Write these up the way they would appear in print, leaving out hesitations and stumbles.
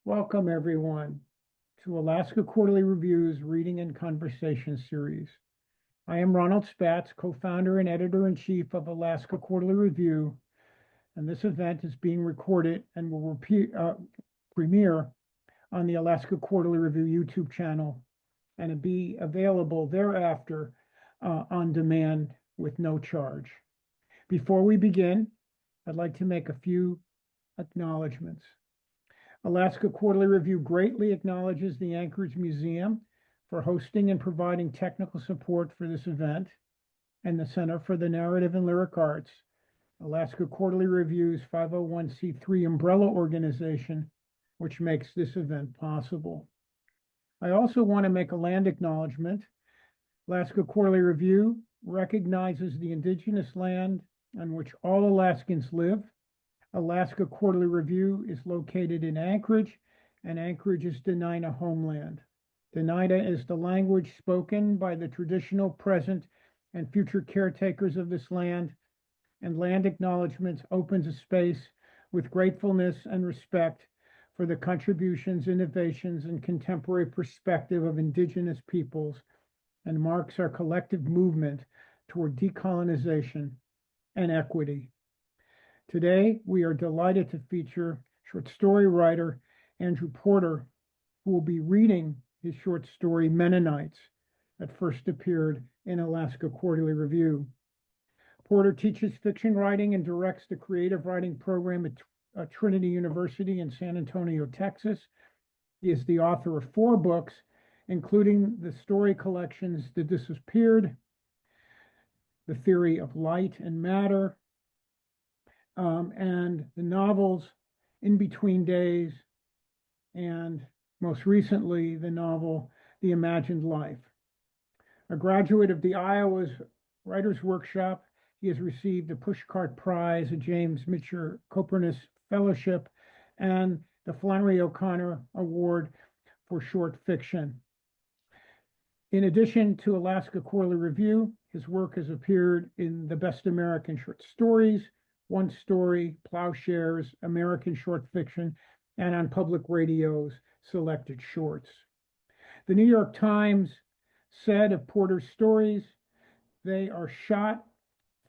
Welcome, everyone, to Alaska Quarterly Review's Reading and Conversation series. I am Ronald Spatz, co-founder and editor-in-chief of Alaska Quarterly Review, and this event is being recorded and will premiere on the Alaska Quarterly Review YouTube channel and be available thereafter on demand with no charge. Before we begin, I'd like to make a few acknowledgments. Alaska Quarterly Review greatly acknowledges the Anchorage Museum for hosting and providing technical support for this event, and the Center for the Narrative and Lyric Arts, Alaska Quarterly Review's 501c3 umbrella organization, which makes this event possible. I also want to make a land acknowledgement. Alaska Quarterly Review recognizes the indigenous land on which all Alaskans live. Alaska Quarterly Review is located in Anchorage, and Anchorage is Dena'ina homeland. Dena'ina is the language spoken by the traditional, present, and future caretakers of this land, and land acknowledgments opens a space with gratefulness and respect for the contributions, innovations, and contemporary perspective of Indigenous peoples, and marks our collective movement toward decolonization and equity. Today, we are delighted to feature short story writer Andrew Porter, who will be reading his short story Mennonites that first appeared in Alaska Quarterly Review. Porter teaches fiction writing and directs the creative writing program at Trinity University in San Antonio, Texas. He is the author of 4 books, including the story collections The Disappeared, The Theory of Light and Matter, and the novels In Between Days, and most recently, the novel The Imagined Life. A graduate of the Iowa's Writers' Workshop, he has received the Pushcart Prize, a James Michener Copernicus Fellowship, and the Flannery O'Connor Award for short fiction. In addition to Alaska Quarterly Review, his work has appeared in the Best American Short Stories, One Story, Ploughshares, American Short Fiction, and on public radio's Selected Shorts. The New York Times said of Porter's stories, they are shot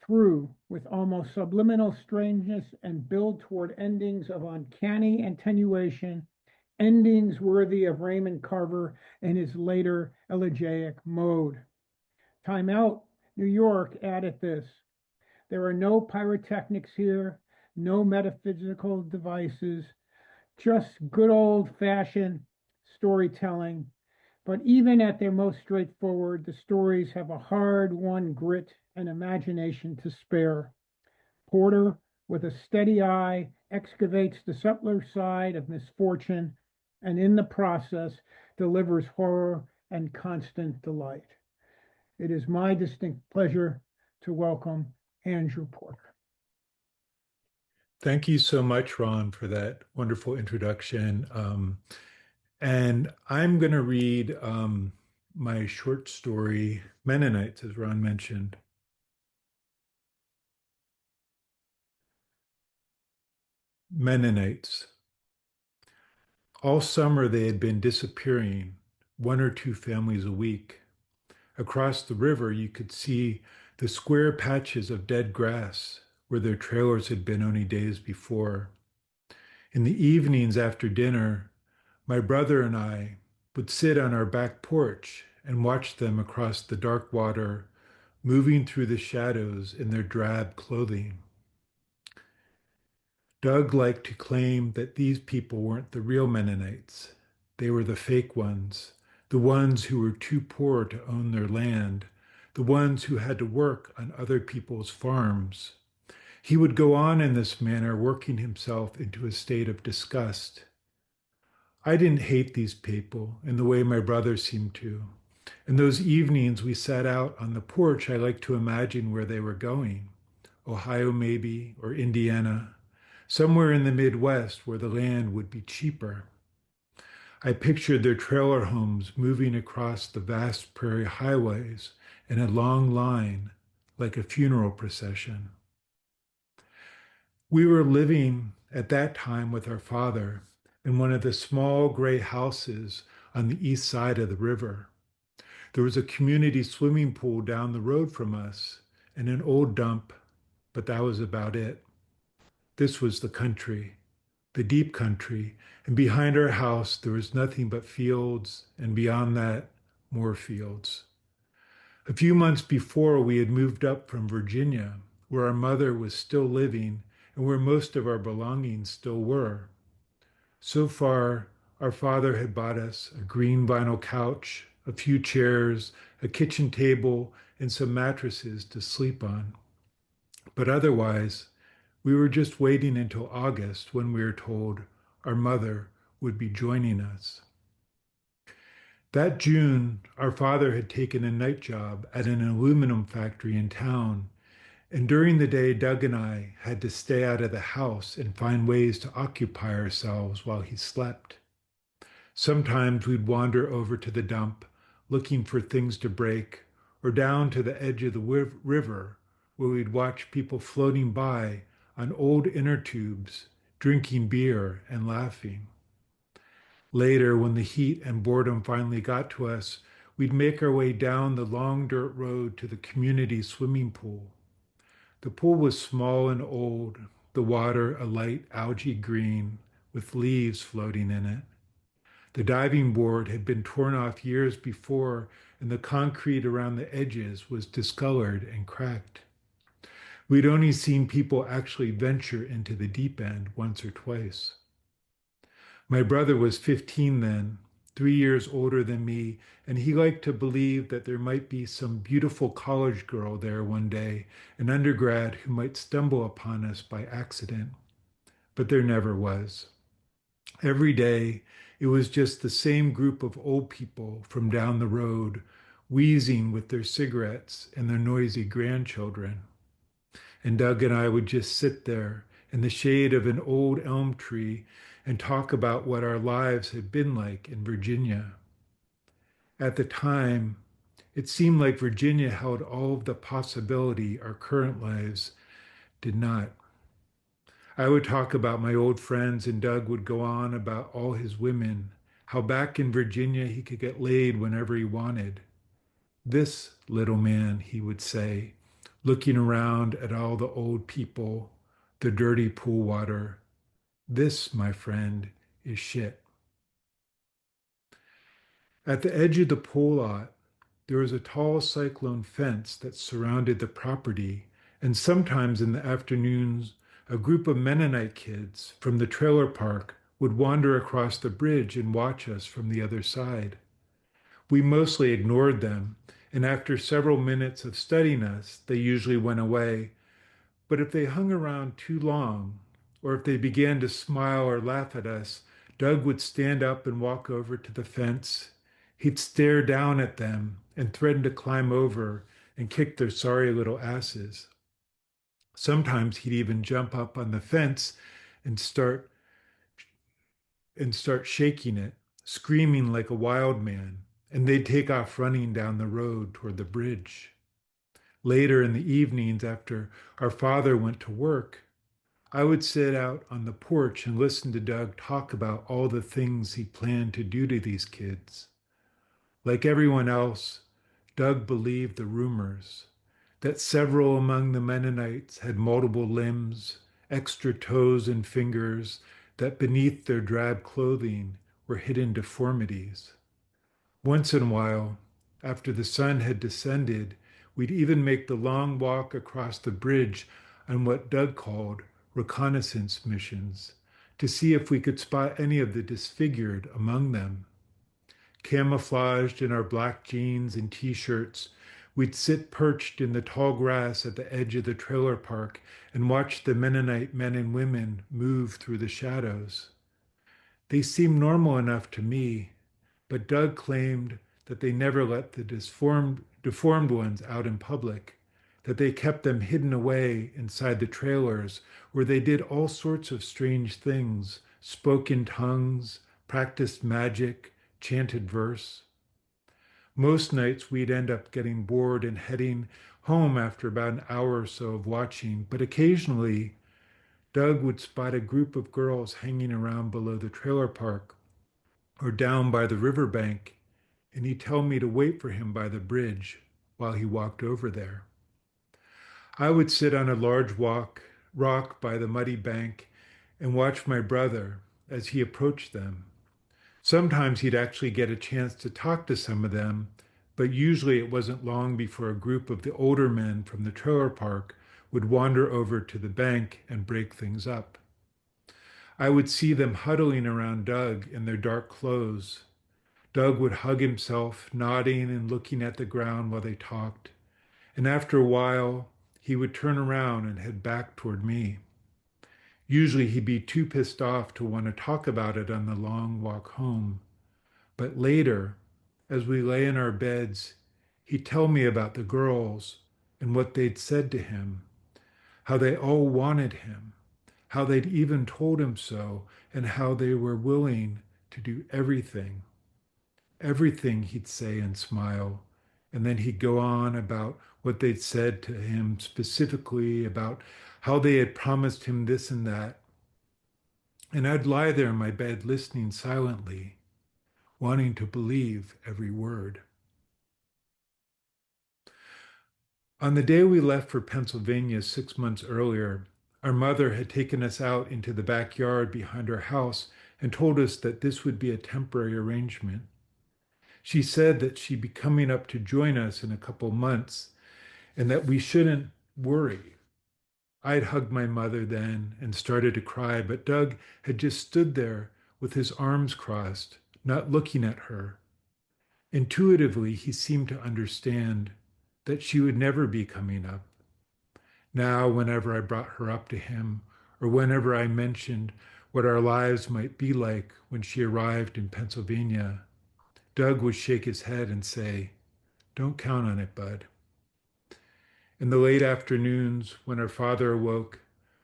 through with almost subliminal strangeness and build toward endings of uncanny attenuation, endings worthy of Raymond Carver and his later elegiac mode. Time Out New York added this: there are no pyrotechnics here, no metaphysical devices, just good old-fashioned storytelling. But even at their most straightforward, the stories have a hard-won grit and imagination to spare. Porter, with a steady eye, excavates the subtler side of misfortune, and in the process delivers horror and constant delight. It is my distinct pleasure to welcome Andrew Porter. Thank you so much, Ron, for that wonderful introduction. And I'm going to read my short story, Mennonites, as Ron mentioned. Mennonites. All summer they had been disappearing, 1 or 2 families a week. Across the river you could see the square patches of dead grass where their trailers had been only days before. In the evenings after dinner, my brother and I would sit on our back porch and watch them across the dark water, moving through the shadows in their drab clothing. Doug liked to claim that these people weren't the real Mennonites. They were the fake ones, the ones who were too poor to own their land, the ones who had to work on other people's farms. He would go on in this manner, working himself into a state of disgust. I didn't hate these people in the way my brother seemed to. In those evenings we sat out on the porch, I liked to imagine where they were going. Ohio maybe, or Indiana, somewhere in the Midwest where the land would be cheaper. I pictured their trailer homes moving across the vast prairie highways in a long line, like a funeral procession. We were living at that time with our father, in one of the small gray houses on the east side of the river. There was a community swimming pool down the road from us and an old dump, but that was about it. This was the country, the deep country, and behind our house there was nothing but fields, and beyond that, more fields. A few months before, we had moved up from Virginia, where our mother was still living and where most of our belongings still were. So far, our father had bought us a green vinyl couch, a few chairs, a kitchen table, and some mattresses to sleep on. But otherwise, we were just waiting until August when we were told our mother would be joining us. That June, our father had taken a night job at an aluminum factory in town, and during the day, Doug and I had to stay out of the house and find ways to occupy ourselves while he slept. Sometimes we'd wander over to the dump, looking for things to break, or down to the edge of the river, where we'd watch people floating by on old inner tubes, drinking beer and laughing. Later, when the heat and boredom finally got to us, we'd make our way down the long dirt road to the community swimming pool. The pool was small and old, the water a light algae green with leaves floating in it. The diving board had been torn off years before, and the concrete around the edges was discolored and cracked. We'd only seen people actually venture into the deep end once or twice. My brother was 15 then, 3 years older than me, and he liked to believe that there might be some beautiful college girl there one day, an undergrad who might stumble upon us by accident. But there never was. Every day, it was just the same group of old people from down the road, wheezing with their cigarettes and their noisy grandchildren. And Doug and I would just sit there in the shade of an old elm tree and talk about what our lives had been like in Virginia. At the time, it seemed like Virginia held all of the possibility our current lives did not. I would talk about my old friends, and Doug would go on about all his women, how back in Virginia he could get laid whenever he wanted. This little man, he would say, looking around at all the old people, the dirty pool water. This, my friend, is shit. At the edge of the pool lot, there was a tall cyclone fence that surrounded the property, and sometimes in the afternoons, a group of Mennonite kids from the trailer park would wander across the bridge and watch us from the other side. We mostly ignored them, and after several minutes of studying us, they usually went away. But if they hung around too long, or if they began to smile or laugh at us, Doug would stand up and walk over to the fence. He'd stare down at them and threaten to climb over and kick their sorry little asses. Sometimes he'd even jump up on the fence and start shaking it, screaming like a wild man, and they'd take off running down the road toward the bridge. Later in the evenings, after our father went to work, I would sit out on the porch and listen to Doug talk about all the things he planned to do to these kids. Like everyone else, Doug believed the rumors that several among the Mennonites had multiple limbs, extra toes and fingers, that beneath their drab clothing were hidden deformities. Once in a while, after the sun had descended, we'd even make the long walk across the bridge on what Doug called reconnaissance missions to see if we could spot any of the disfigured among them. Camouflaged in our black jeans and t-shirts, we'd sit perched in the tall grass at the edge of the trailer park and watch the Mennonite men and women move through the shadows. They seemed normal enough to me, but Doug claimed that they never let the deformed ones out in public, that they kept them hidden away inside the trailers where they did all sorts of strange things, spoke in tongues, practiced magic, chanted verse. Most nights we'd end up getting bored and heading home after about an hour or so of watching, but occasionally Doug would spot a group of girls hanging around below the trailer park or down by the riverbank, and he'd tell me to wait for him by the bridge while he walked over there. I would sit on a large rock by the muddy bank and watch my brother as he approached them. Sometimes he'd actually get a chance to talk to some of them, but usually it wasn't long before a group of the older men from the trailer park would wander over to the bank and break things up. I would see them huddling around Doug in their dark clothes. Doug would hug himself, nodding and looking at the ground while they talked. And after a while, he would turn around and head back toward me. Usually he'd be too pissed off to want to talk about it on the long walk home. But later, as we lay in our beds, he'd tell me about the girls and what they'd said to him, how they all wanted him, how they'd even told him so, and how they were willing to do everything. Everything, he'd say and smile. And then he'd go on about what they'd said to him specifically, about how they had promised him this and that. And I'd lie there in my bed listening silently, wanting to believe every word. On the day we left for Pennsylvania 6 months earlier, our mother had taken us out into the backyard behind our house and told us that this would be a temporary arrangement. She said that she'd be coming up to join us in a couple months and that we shouldn't worry. I'd hugged my mother then and started to cry, but Doug had just stood there with his arms crossed, not looking at her. Intuitively, he seemed to understand that she would never be coming up. Now, whenever I brought her up to him, or whenever I mentioned what our lives might be like when she arrived in Pennsylvania, Doug would shake his head and say, "Don't count on it, bud." In the late afternoons, when our father awoke,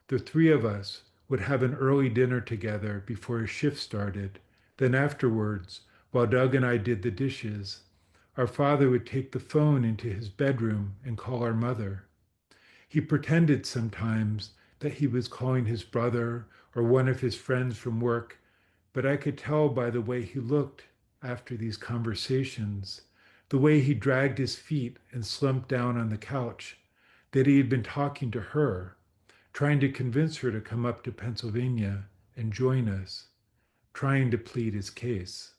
the three of us would have an early dinner together before his shift started. Then afterwards, while Doug and I did the dishes, our father would take the phone into his bedroom and call our mother. He pretended sometimes that he was calling his brother or one of his friends from work, but I could tell by the way he looked after these conversations, the way he dragged his feet and slumped down on the couch, that he had been talking to her, trying to convince her to come up to Pennsylvania and join us, trying to plead his case.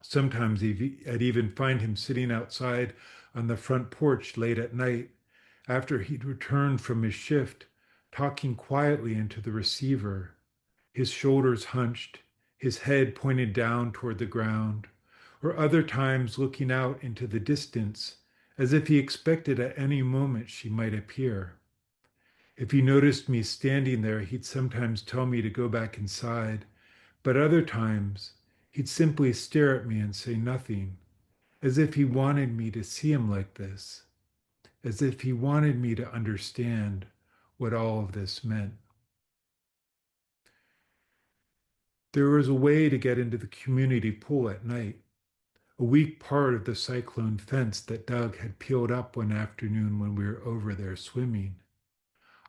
Sometimes I'd even find him sitting outside on the front porch late at night after he'd returned from his shift, talking quietly into the receiver, his shoulders hunched, his head pointed down toward the ground, or other times looking out into the distance as if he expected at any moment she might appear. If he noticed me standing there, he'd sometimes tell me to go back inside, but other times he'd simply stare at me and say nothing, as if he wanted me to see him like this, as if he wanted me to understand what all of this meant. There was a way to get into the community pool at night, a weak part of the cyclone fence that Doug had peeled up one afternoon when we were over there swimming.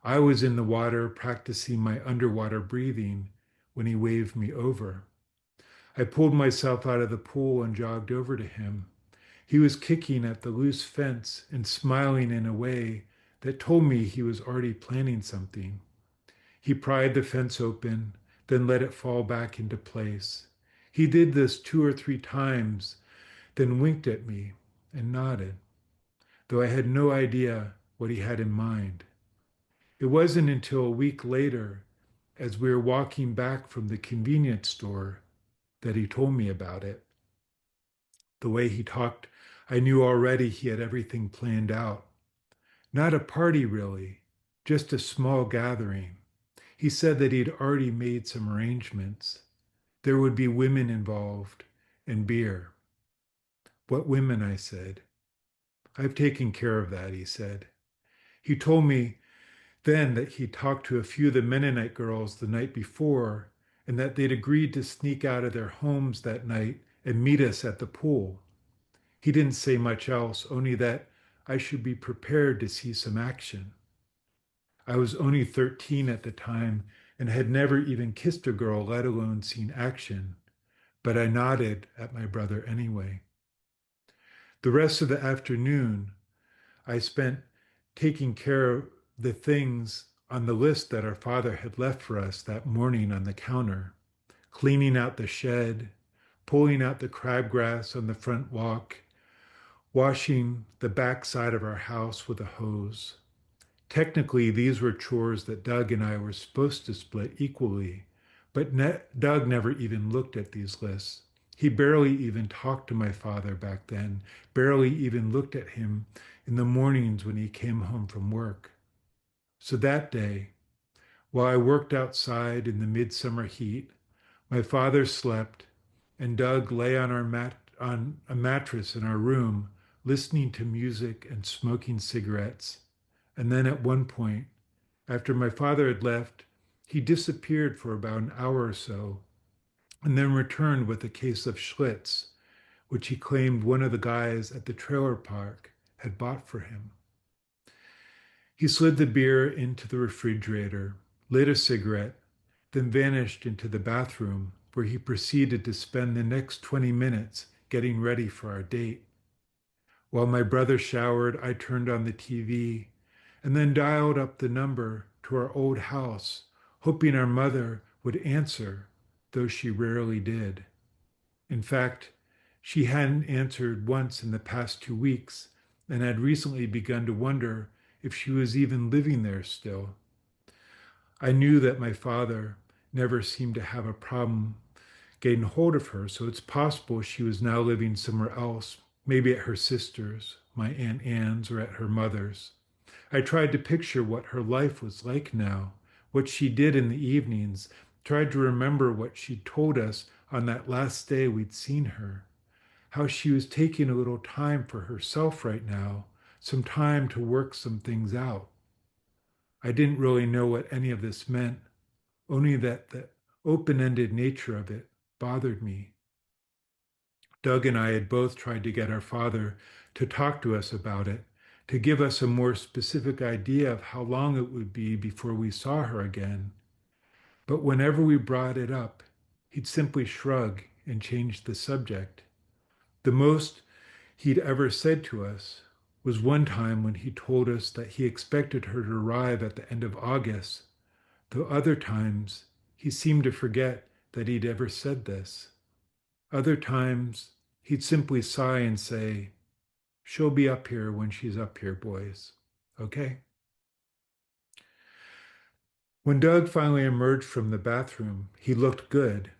I was in the water practicing my underwater breathing when he waved me over. I pulled myself out of the pool and jogged over to him. He was kicking at the loose fence and smiling in a way that told me he was already planning something. He pried the fence open, then let it fall back into place. He did this 2 or 3 times, then winked at me and nodded, though I had no idea what he had in mind. It wasn't until a week later, as we were walking back from the convenience store, that he told me about it. The way he talked, I knew already he had everything planned out. Not a party, really, just a small gathering. He said that he'd already made some arrangements. There would be women involved and beer. What women? I said. I've taken care of that, he said. He told me then that he talked to a few of the Mennonite girls the night before and that they'd agreed to sneak out of their homes that night and meet us at the pool. He didn't say much else, only that I should be prepared to see some action. I was only 13 at the time and had never even kissed a girl, let alone seen action, but I nodded at my brother anyway. The rest of the afternoon I spent taking care of the things on the list that our father had left for us that morning on the counter, cleaning out the shed, pulling out the crabgrass on the front walk, washing the back side of our house with a hose. Technically, these were chores that Doug and I were supposed to split equally, but Doug never even looked at these lists. He barely even talked to my father back then, barely even looked at him in the mornings when he came home from work. So that day, while I worked outside in the midsummer heat, my father slept, and Doug lay on on a mattress in our room, listening to music and smoking cigarettes. And then at one point, after my father had left, he disappeared for about an hour or so, and then returned with a case of Schlitz, which he claimed one of the guys at the trailer park had bought for him. He slid the beer into the refrigerator, lit a cigarette, then vanished into the bathroom, where he proceeded to spend the next 20 minutes getting ready for our date. While my brother showered, I turned on the TV and then dialed up the number to our old house, hoping our mother would answer, though she rarely did. In fact, she hadn't answered once in the past 2 weeks and had recently begun to wonder if she was even living there still. I knew that my father never seemed to have a problem getting hold of her, so it's possible she was now living somewhere else, maybe at her sister's, my Aunt Anne's, or at her mother's. I tried to picture what her life was like now, what she did in the evenings, tried to remember what she'd told us on that last day we'd seen her, how she was taking a little time for herself right now, some time to work some things out. I didn't really know what any of this meant, only that the open-ended nature of it bothered me. Doug and I had both tried to get our father to talk to us about it, to give us a more specific idea of how long it would be before we saw her again. But whenever we brought it up, he'd simply shrug and change the subject. The most he'd ever said to us was one time when he told us that he expected her to arrive at the end of August, though other times he seemed to forget that he'd ever said this. Other times he'd simply sigh and say, "She'll be up here when she's up here, boys. Okay?" When Doug finally emerged from the bathroom, he looked good.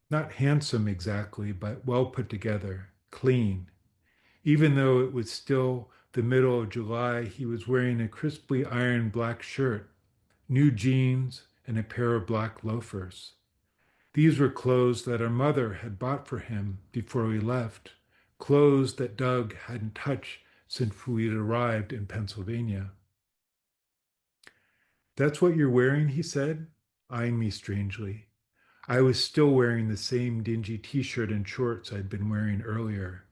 Not handsome exactly, but well put together, clean. Even though it was still the middle of July, he was wearing a crisply ironed black shirt, new jeans, and a pair of black loafers. These were clothes that our mother had bought for him before we left, clothes that Doug hadn't touched since we'd arrived in Pennsylvania. "That's what you're wearing," he said, eyeing me strangely. I was still wearing the same dingy t-shirt and shorts I'd been wearing earlier.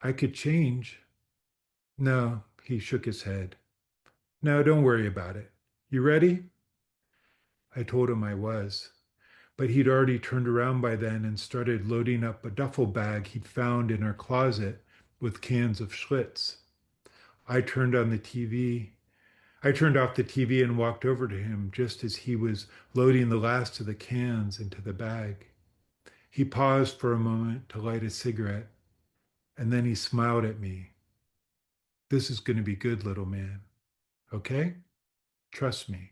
"I could change." "No," he shook his head. "No, don't worry about it. You ready?" I told him I was, but he'd already turned around by then and started loading up a duffel bag he'd found in our closet with cans of Schlitz. I turned on the TV. I turned off the TV and walked over to him just as he was loading the last of the cans into the bag. He paused for a moment to light a cigarette, and then he smiled at me. "This is going to be good, little man. Okay? Trust me."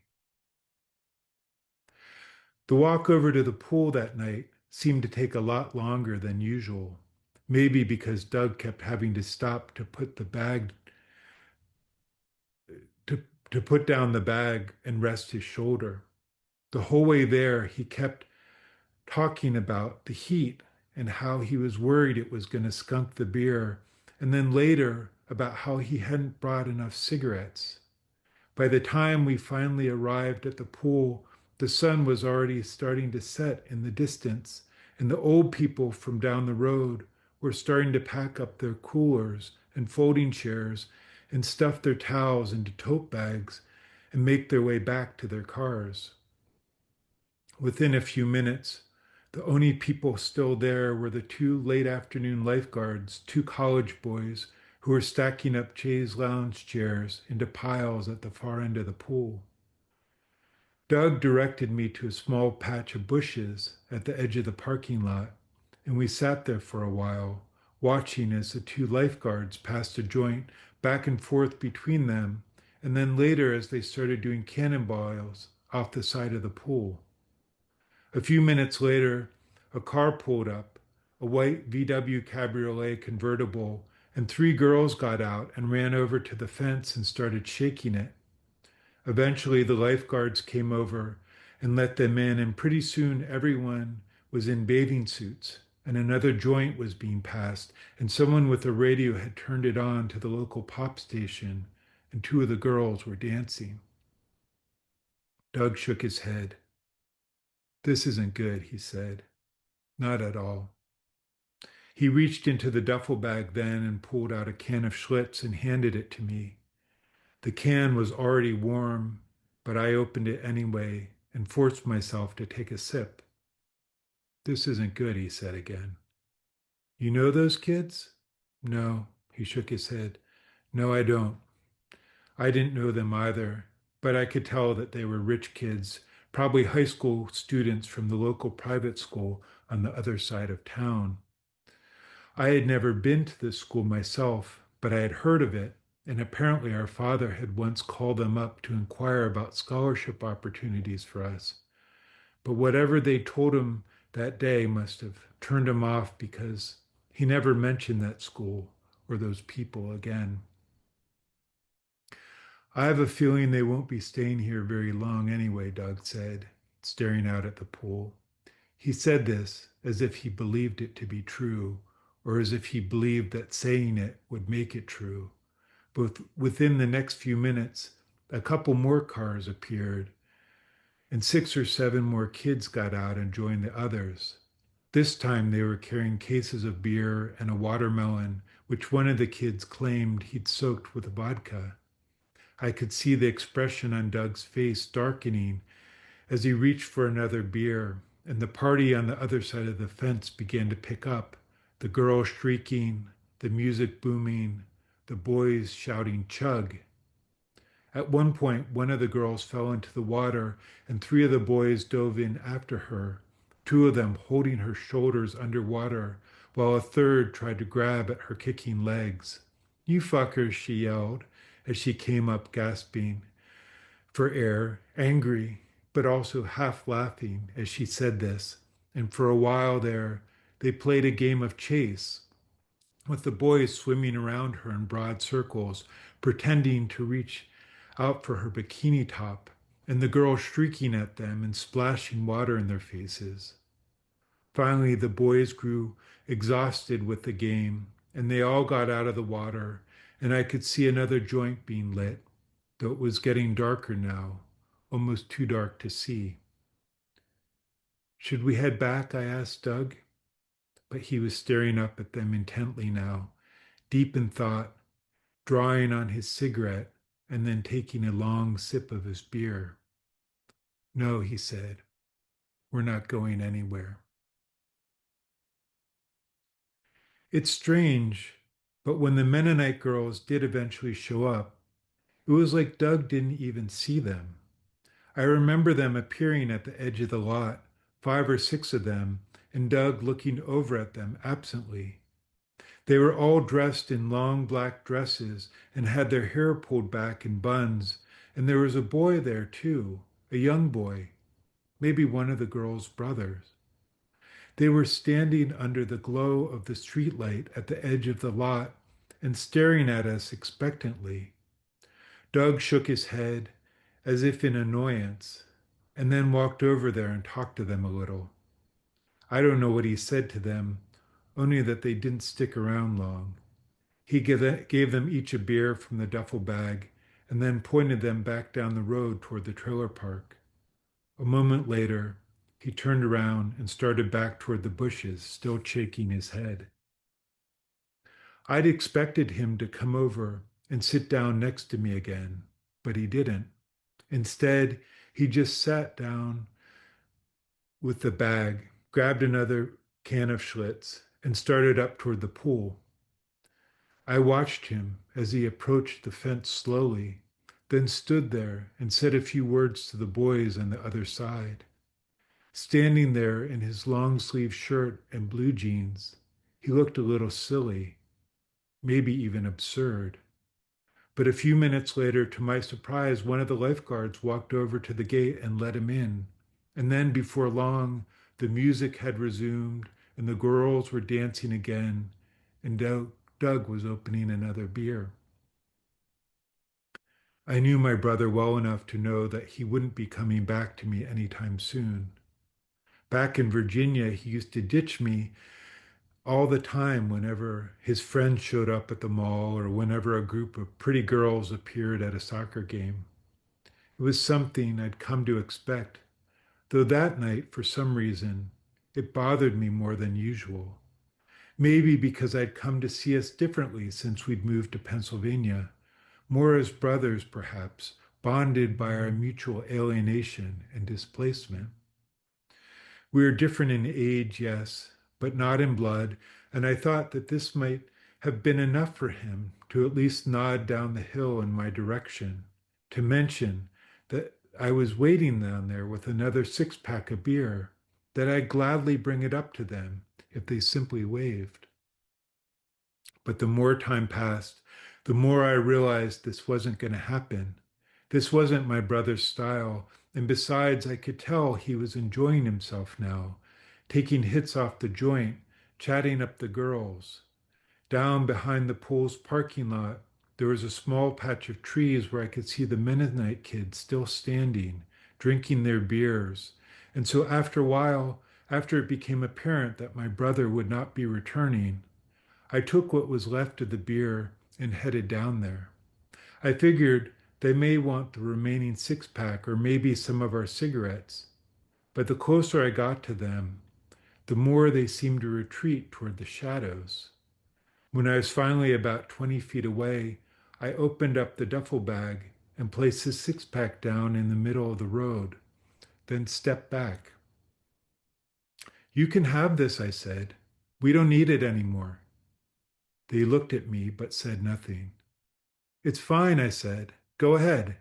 The walk over to the pool that night seemed to take a lot longer than usual, maybe because Doug kept having to stop to put the bag to, to put down the bag and rest his shoulder. The whole way there, he kept talking about the heat and how he was worried it was going to skunk the beer, and then later about how he hadn't brought enough cigarettes. By the time we finally arrived at the pool, the sun was already starting to set in the distance, and the old people from down the road were starting to pack up their coolers and folding chairs and stuff their towels into tote bags and make their way back to their cars. Within a few minutes, the only people still there were the two late afternoon lifeguards, two college boys who were stacking up chaise lounge chairs into piles at the far end of the pool. Doug directed me to a small patch of bushes at the edge of the parking lot, and we sat there for a while, watching as the two lifeguards passed a joint back and forth between them, and then later as they started doing cannonballs off the side of the pool. A few minutes later, a car pulled up, a white VW Cabriolet convertible, and three girls got out and ran over to the fence and started shaking it. Eventually, the lifeguards came over and let them in, and pretty soon everyone was in bathing suits, and another joint was being passed, and someone with a radio had turned it on to the local pop station, and two of the girls were dancing. Doug shook his head. "This isn't good," he said. "Not at all." He reached into the duffel bag then and pulled out a can of Schlitz and handed it to me. The can was already warm, but I opened it anyway and forced myself to take a sip. "This isn't good," he said again. "You know those kids?" "No," he shook his head. "No, I don't." I didn't know them either, but I could tell that they were rich kids, probably high school students from the local private school on the other side of town. I had never been to this school myself, but I had heard of it, and apparently our father had once called them up to inquire about scholarship opportunities for us. But whatever they told him that day must have turned him off, because he never mentioned that school or those people again. "I have a feeling they won't be staying here very long anyway," Doug said, staring out at the pool. He said this as if he believed it to be true, or as if he believed that saying it would make it true. But within the next few minutes, a couple more cars appeared, and 6 or 7 more kids got out and joined the others. This time they were carrying cases of beer and a watermelon, which one of the kids claimed he'd soaked with vodka. I could see the expression on Doug's face darkening as he reached for another beer, and the party on the other side of the fence began to pick up, the girls shrieking, the music booming, the boys shouting "chug." At one point, one of the girls fell into the water, and 3 of the boys dove in after her, 2 of them holding her shoulders underwater, while a third tried to grab at her kicking legs. "You fuckers," she yelled as she came up gasping for air, angry, but also half laughing as she said this. And for a while there, they played a game of chase, with the boys swimming around her in broad circles, pretending to reach out for her bikini top, and the girls shrieking at them and splashing water in their faces. Finally, the boys grew exhausted with the game, and they all got out of the water, and I could see another joint being lit, though it was getting darker now, almost too dark to see. "Should we head back?" I asked Doug, but he was staring up at them intently now, deep in thought, drawing on his cigarette and then taking a long sip of his beer. "No," he said, "we're not going anywhere." It's strange, but when the Mennonite girls did eventually show up, it was like Doug didn't even see them. I remember them appearing at the edge of the lot, 5 or 6 of them, and Doug looking over at them absently. They were all dressed in long black dresses and had their hair pulled back in buns, and there was a boy there too, a young boy, maybe one of the girls' brothers. They were standing under the glow of the streetlight at the edge of the lot and staring at us expectantly. Doug shook his head as if in annoyance, and then walked over there and talked to them a little. I don't know what he said to them, only that they didn't stick around long. He gave them each a beer from the duffel bag and then pointed them back down the road toward the trailer park. A moment later, he turned around and started back toward the bushes, still shaking his head. I'd expected him to come over and sit down next to me again, but he didn't. Instead, he just sat down with the bag, grabbed another can of Schlitz, and started up toward the pool. I watched him as he approached the fence slowly, then stood there and said a few words to the boys on the other side. Standing there in his long sleeved shirt and blue jeans, he looked a little silly, maybe even absurd. But a few minutes later, to my surprise, one of the lifeguards walked over to the gate and let him in. And then, before long, the music had resumed and the girls were dancing again, and Doug was opening another beer. I knew my brother well enough to know that he wouldn't be coming back to me anytime soon. Back in Virginia, he used to ditch me all the time whenever his friends showed up at the mall or whenever a group of pretty girls appeared at a soccer game. It was something I'd come to expect, though that night, for some reason, it bothered me more than usual. Maybe because I'd come to see us differently since we'd moved to Pennsylvania, more as brothers, perhaps, bonded by our mutual alienation and displacement. We are different in age, yes, but not in blood, and I thought that this might have been enough for him to at least nod down the hill in my direction, to mention that I was waiting down there with another six-pack of beer, that I'd gladly bring it up to them if they simply waved. But the more time passed, the more I realized this wasn't going to happen. This wasn't my brother's style, and besides, I could tell he was enjoying himself now, taking hits off the joint, chatting up the girls. Down behind the pool's parking lot, there was a small patch of trees where I could see the Mennonite kids still standing, drinking their beers. And so after a while, after it became apparent that my brother would not be returning, I took what was left of the beer and headed down there. I figured they may want the remaining six-pack or maybe some of our cigarettes, but the closer I got to them, the more they seemed to retreat toward the shadows. When I was finally about 20 feet away, I opened up the duffel bag and placed the six-pack down in the middle of the road, then stepped back. "You can have this," I said. "We don't need it anymore." They looked at me but said nothing. "It's fine," I said. "Go ahead."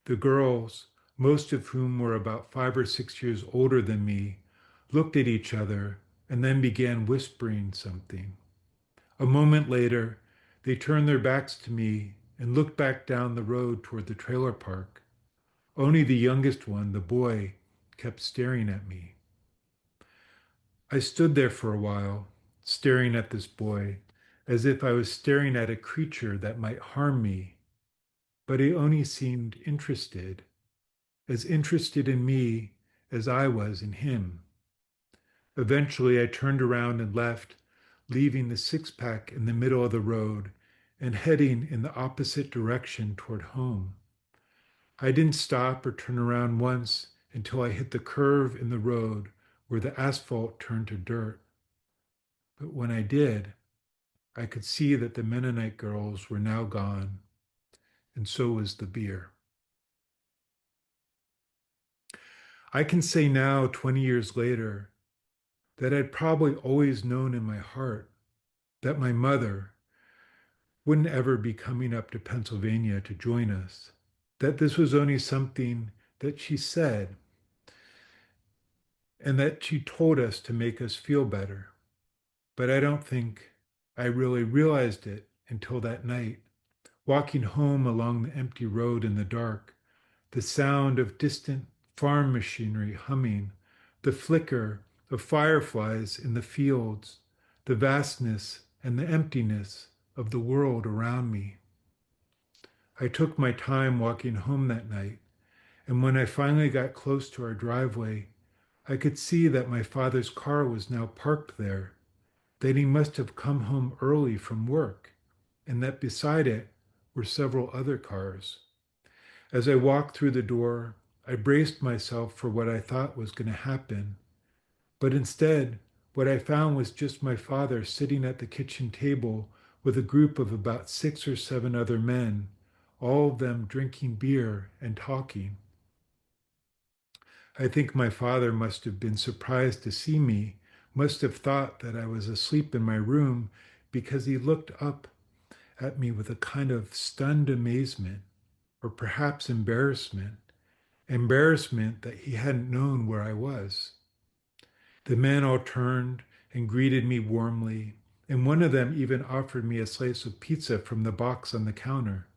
The girls, most of whom were about 5 or 6 years older than me, looked at each other and then began whispering something. A moment later, they turned their backs to me and looked back down the road toward the trailer park. Only the youngest one, the boy, kept staring at me. I stood there for a while, staring at this boy, as if I was staring at a creature that might harm me, but he only seemed interested, as interested in me as I was in him. Eventually, I turned around and left, leaving the six-pack in the middle of the road and heading in the opposite direction toward home. I didn't stop or turn around once until I hit the curve in the road where the asphalt turned to dirt. But when I did, I could see that the Mennonite girls were now gone, and so was the beer. I can say now, 20 years later, that I'd probably always known in my heart that my mother wouldn't ever be coming up to Pennsylvania to join us, that this was only something that she said and that she told us to make us feel better. But I don't think I really realized it until that night, walking home along the empty road in the dark, the sound of distant farm machinery humming, the flicker of fireflies in the fields, the vastness and the emptiness of the world around me. I took my time walking home that night, and when I finally got close to our driveway, I could see that my father's car was now parked there, that he must have come home early from work, and that beside it were several other cars. As I walked through the door, I braced myself for what I thought was going to happen. But instead, what I found was just my father sitting at the kitchen table with a group of about 6 or 7 other men, all of them drinking beer and talking. I think my father must have been surprised to see me, must have thought that I was asleep in my room, because he looked up at me with a kind of stunned amazement, or perhaps embarrassment that he hadn't known where I was. The men all turned and greeted me warmly, and one of them even offered me a slice of pizza from the box on the counter.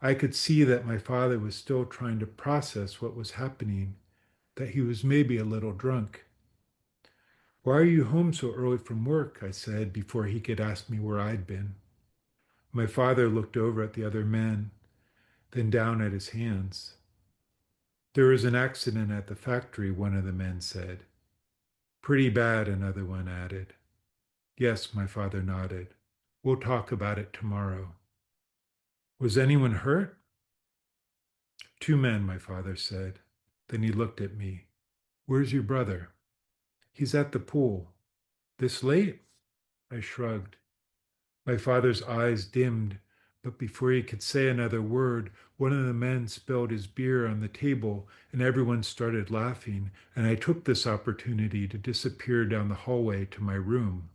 I could see that my father was still trying to process what was happening, that he was maybe a little drunk. "Why are you home so early from work?" I said before he could ask me where I'd been. My father looked over at the other men, then down at his hands. "There was an accident at the factory," one of the men said. "Pretty bad," another one added. "Yes," my father nodded. "We'll talk about it tomorrow." "Was anyone hurt?" "Two men," my father said. Then he looked at me. "Where's your brother?" "He's at the pool." "This late?" I shrugged. My father's eyes dimmed, but before he could say another word, one of the men spilled his beer on the table and everyone started laughing, and I took this opportunity to disappear down the hallway to my room.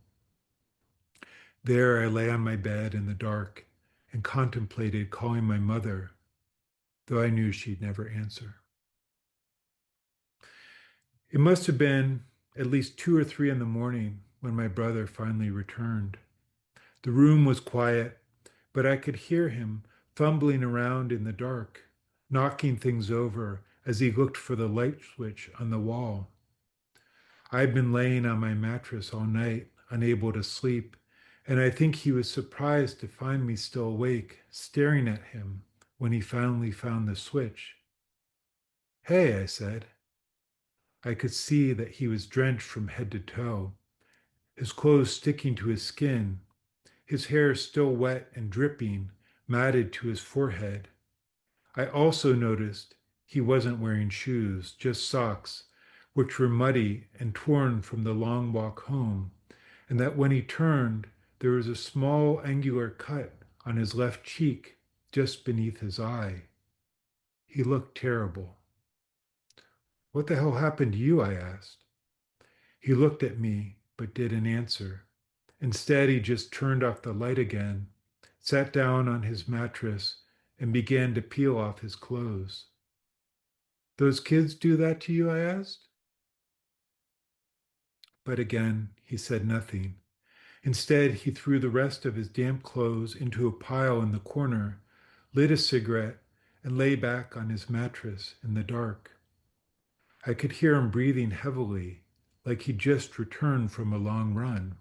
There I lay on my bed in the dark and contemplated calling my mother, though I knew she'd never answer. It must have been at least 2 or 3 in the morning when my brother finally returned. The room was quiet, but I could hear him fumbling around in the dark, knocking things over as he looked for the light switch on the wall. I'd been laying on my mattress all night, unable to sleep, and I think he was surprised to find me still awake, staring at him when he finally found the switch. "Hey," I said. I could see that he was drenched from head to toe, his clothes sticking to his skin, his hair still wet and dripping, matted to his forehead. I also noticed he wasn't wearing shoes, just socks, which were muddy and torn from the long walk home, and that when he turned, there was a small angular cut on his left cheek just beneath his eye. He looked terrible. "What the hell happened to you?" I asked. He looked at me, but didn't answer. Instead, he just turned off the light again, sat down on his mattress, and began to peel off his clothes. "Those kids do that to you?" I asked. But again, he said nothing. Instead, he threw the rest of his damp clothes into a pile in the corner, lit a cigarette, and lay back on his mattress in the dark. I could hear him breathing heavily, like he'd just returned from a long run.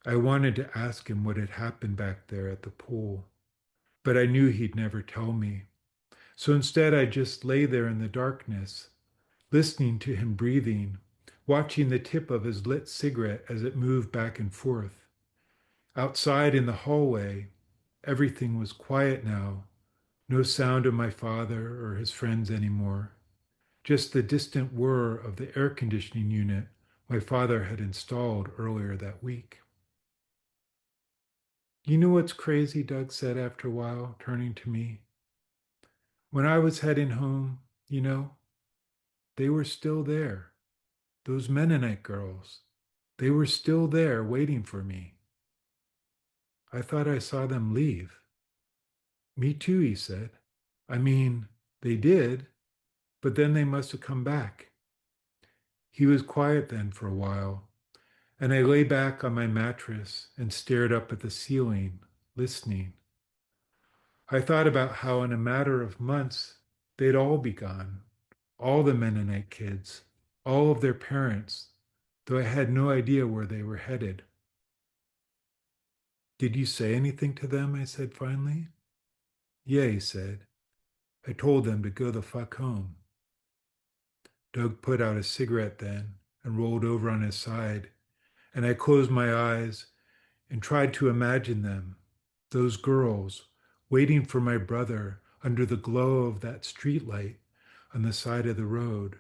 I wanted to ask him what had happened back there at the pool, but I knew he'd never tell me. So instead, I just lay there in the darkness, listening to him breathing, watching the tip of his lit cigarette as it moved back and forth. Outside in the hallway, everything was quiet now, no sound of my father or his friends anymore, just the distant whir of the air conditioning unit my father had installed earlier that week. "You know what's crazy?" Doug said after a while, turning to me. "When I was heading home, they were still there. Those Mennonite girls, they were still there waiting for me. I thought I saw them leave." "Me too," he said. "I mean, they did, but then they must have come back." He was quiet then for a while, and I lay back on my mattress and stared up at the ceiling, listening. I thought about how in a matter of months they'd all be gone, all the Mennonite kids, all of their parents, though I had no idea where they were headed. "Did you say anything to them?" I said finally. "Yeah," he said. "I told them to go the fuck home." Doug put out a cigarette then and rolled over on his side, and I closed my eyes and tried to imagine them, those girls, waiting for my brother under the glow of that streetlight on the side of the road,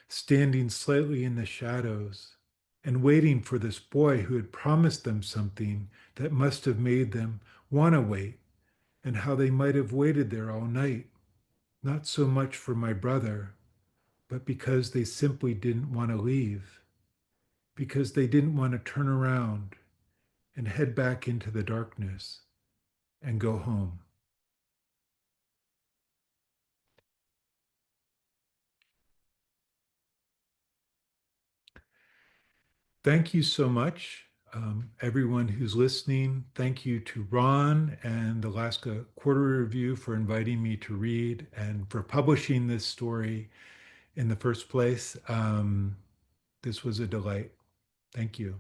standing slightly in the shadows and waiting for this boy who had promised them something that must have made them want to wait, and how they might have waited there all night, not so much for my brother, but because they simply didn't want to leave, because they didn't want to turn around and head back into the darkness and go home. Thank you so much, everyone who's listening. Thank you to Ron and Alaska Quarterly Review for inviting me to read and for publishing this story in the first place. This was a delight. Thank you.